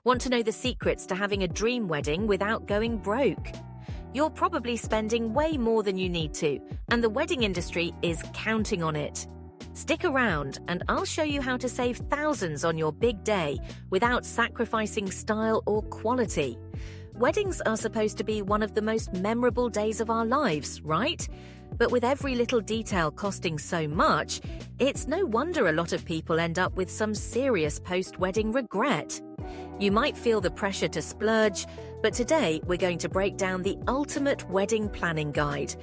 Want to know the secrets to having a dream wedding without going broke? You're probably spending way more than you need to, and the wedding industry is counting on it. Stick around and I'll show you how to save thousands on your big day without sacrificing style or quality. Weddings are supposed to be one of the most memorable days of our lives, right? But with every little detail costing so much, it's no wonder a lot of people end up with some serious post-wedding regret. You might feel the pressure to splurge, but today we're going to break down the ultimate wedding planning guide.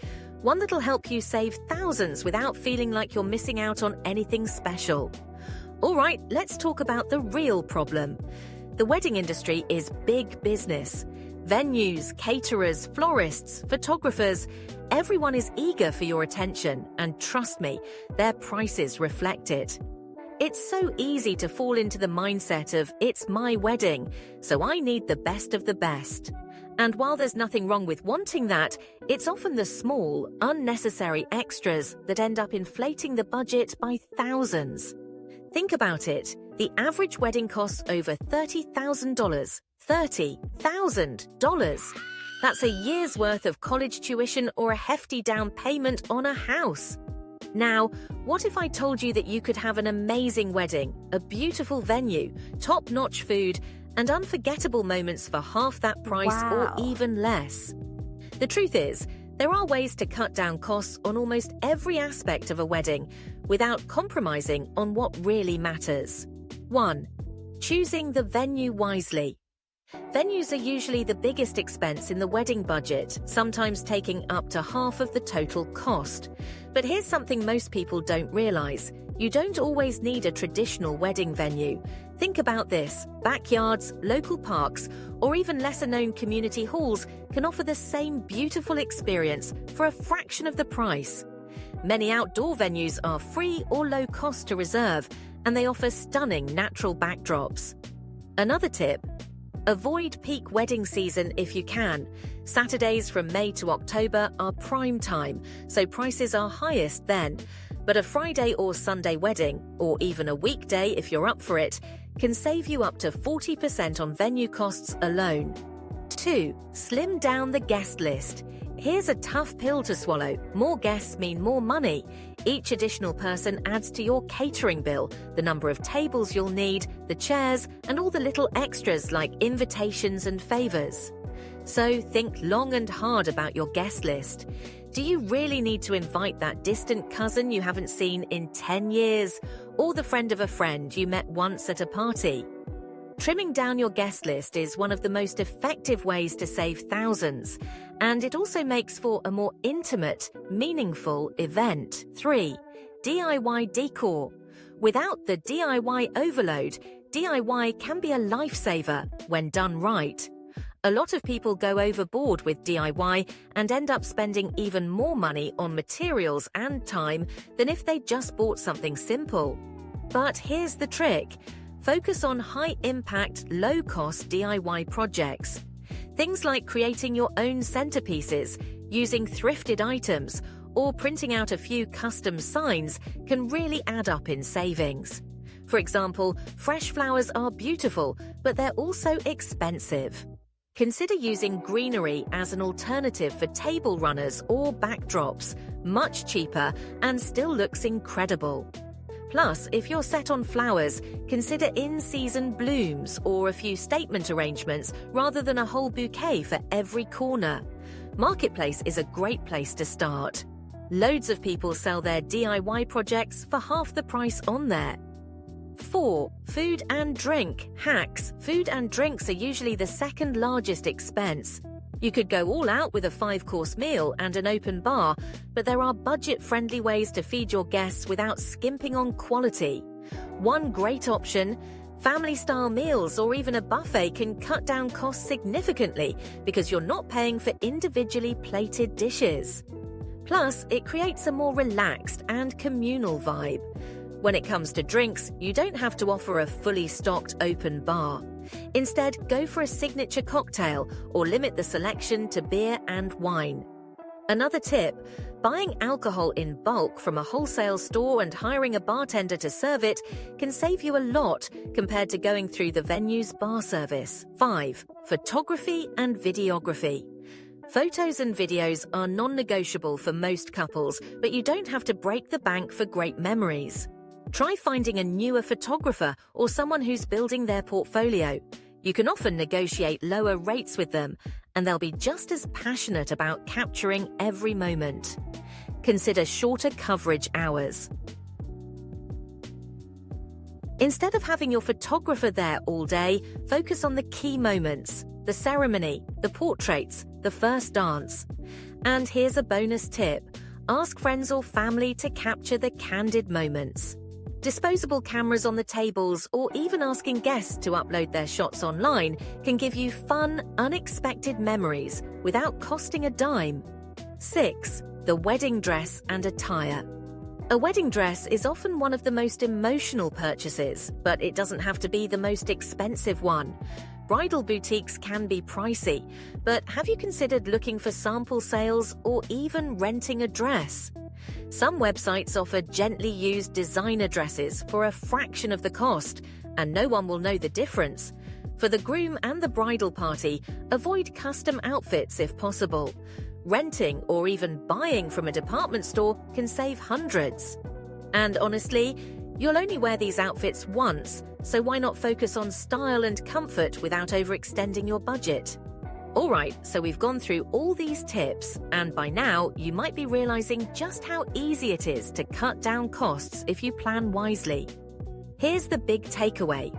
One that'll help you save thousands without feeling like you're missing out on anything special. All right, let's talk about the real problem. The wedding industry is big business. Venues, caterers, florists, photographers, everyone is eager for your attention, and trust me, their prices reflect it. It's so easy to fall into the mindset of, it's my wedding, so I need the best of the best. And while there's nothing wrong with wanting that, it's often the small, unnecessary extras that end up inflating the budget by thousands. Think about it. The average wedding costs over $30,000. $30,000. That's a year's worth of college tuition or a hefty down payment on a house. Now, what if I told you that you could have an amazing wedding, a beautiful venue, top-notch food, and unforgettable moments for half that price or even less? The truth is, there are ways to cut down costs on almost every aspect of a wedding without compromising on what really matters. 1. Choosing the venue wisely. Venues are usually the biggest expense in the wedding budget, sometimes taking up to half of the total cost. But here's something most people don't realize. You don't always need a traditional wedding venue. Think about this. Backyards, local parks, or even lesser-known community halls can offer the same beautiful experience for a fraction of the price. Many outdoor venues are free or low cost to reserve, and they offer stunning natural backdrops. Another tip: avoid peak wedding season if you can. Saturdays from May to October are prime time, so prices are highest then. But a Friday or Sunday wedding, or even a weekday if you're up for it, can save you up to 40% on venue costs alone. 2. Slim down the guest list. Here's a tough pill to swallow. More guests mean more money. Each additional person adds to your catering bill, the number of tables you'll need, the chairs, and all the little extras like invitations and favors. So think long and hard about your guest list. Do you really need to invite that distant cousin you haven't seen in 10 years, or the friend of a friend you met once at a party? Trimming down your guest list is one of the most effective ways to save thousands, and it also makes for a more intimate, meaningful event. 3. DIY decor. Without the DIY overload, DIY can be a lifesaver when done right. A lot of people go overboard with DIY and end up spending even more money on materials and time than if they just bought something simple. But here's the trick. Focus on high-impact, low-cost DIY projects. Things like creating your own centerpieces, using thrifted items, or printing out a few custom signs can really add up in savings. For example, fresh flowers are beautiful, but they're also expensive. Consider using greenery as an alternative for table runners or backdrops, much cheaper and still looks incredible. Plus, if you're set on flowers, consider in-season blooms or a few statement arrangements rather than a whole bouquet for every corner. Marketplace is a great place to start. Loads of people sell their DIY projects for half the price on there. 4. Food and drink hacks. Food and drinks are usually the second largest expense. You could go all out with a 5-course meal and an open bar, but there are budget-friendly ways to feed your guests without skimping on quality. One great option: family-style meals or even a buffet can cut down costs significantly because you're not paying for individually plated dishes. Plus, it creates a more relaxed and communal vibe. When it comes to drinks, you don't have to offer a fully stocked open bar. Instead, go for a signature cocktail or limit the selection to beer and wine. Another tip, buying alcohol in bulk from a wholesale store and hiring a bartender to serve it can save you a lot compared to going through the venue's bar service. 5. Photography and videography. Photos and videos are non-negotiable for most couples, but you don't have to break the bank for great memories. Try finding a newer photographer or someone who's building their portfolio. You can often negotiate lower rates with them, and they'll be just as passionate about capturing every moment. Consider shorter coverage hours. Instead of having your photographer there all day, focus on the key moments, the ceremony, the portraits, the first dance. And here's a bonus tip. Ask friends or family to capture the candid moments. Disposable cameras on the tables or even asking guests to upload their shots online can give you fun, unexpected memories without costing a dime. 6. The wedding dress and attire. A wedding dress is often one of the most emotional purchases, but it doesn't have to be the most expensive one. Bridal boutiques can be pricey, but have you considered looking for sample sales or even renting a dress? Some websites offer gently used designer dresses for a fraction of the cost, and no one will know the difference. For the groom and the bridal party, avoid custom outfits if possible. Renting or even buying from a department store can save hundreds. And honestly, you'll only wear these outfits once, so why not focus on style and comfort without overextending your budget? Alright, so we've gone through all these tips, and by now you might be realizing just how easy it is to cut down costs if you plan wisely. Here's the big takeaway.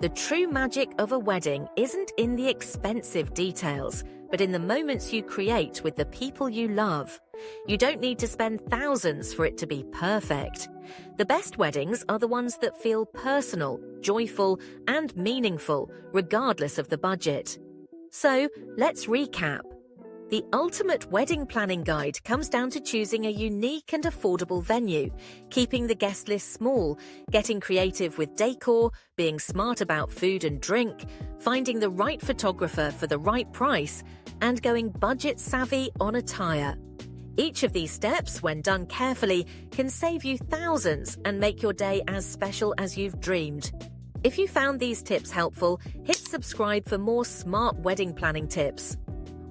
The true magic of a wedding isn't in the expensive details, but in the moments you create with the people you love. You don't need to spend thousands for it to be perfect. The best weddings are the ones that feel personal, joyful, and meaningful, regardless of the budget. So, let's recap. The ultimate wedding planning guide comes down to choosing a unique and affordable venue, keeping the guest list small, getting creative with decor, being smart about food and drink, finding the right photographer for the right price, and going budget savvy on attire. Each of these steps, when done carefully, can save you thousands and make your day as special as you've dreamed. If you found these tips helpful, hit subscribe for more smart wedding planning tips.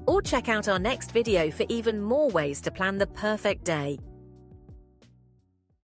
Or check out our next video for even more ways to plan the perfect day.